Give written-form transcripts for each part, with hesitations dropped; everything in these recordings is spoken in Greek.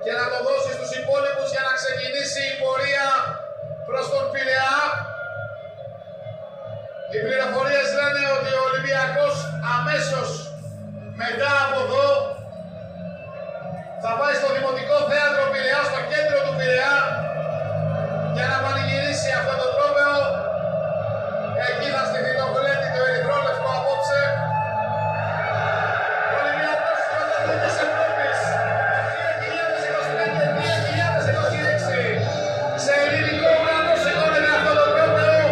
και να το δώσει στους υπόλοιπους για να ξεκινήσει η πορεία προς τον Πειραιά. Οι πληροφορίες λένε ότι ο Ολυμπιακός αμέσως μετά από εδώ θα πάει στο Δημοτικό Θέατρο Πειραιά, στο κέντρο του Πειραιά, για να πανηγυρίσει αυτό το τρόπαιο. Εκεί θα στηθεί το γλέντι, το ερυθρόλευκο απόψε. Ο Ολυμπιακός πρωταθλητής Ευρώπης 2025-2026. Σε ελληνικό ουρανό σηκώνεται αυτό το τρόπαιο.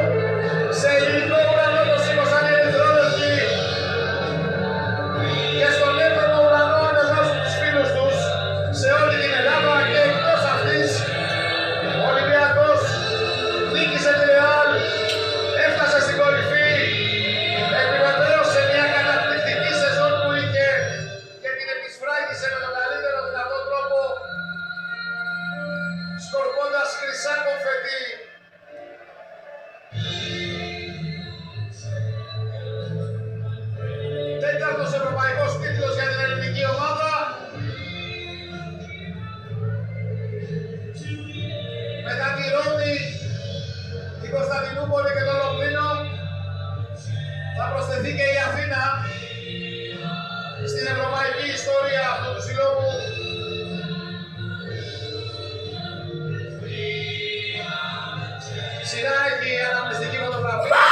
Σε ελληνικό ουρανό το σήκωσαν οι ερυθρόλευκοι. Και στον έβδομο ουρανό ανεβάζουν τους φίλους τους σε όλη την Ελλάδα και εκτός αυτής. Ο Ολυμπιακός νίκησε τη Ρεάλ, έφτασε στην κορυφή, επιβεβαίωσε μια καταπληκτική σεζόν που είχε και την επισφράγισε με τον καλύτερο δυνατό τρόπο, σκορπώντας χρυσά κομφετί. Τέταρτος ευρωπαϊκός τίτλος για την ελληνική ομάδα. Μετά τη Ρώμη, την Κωνσταντινούπολη και το Λονδίνο, θα προσθεθεί και η Αθήνα στην ευρωπαϊκή ιστορία αυτού του συλλόγου. Σειρά έχει αναμνηστική φωτογραφία.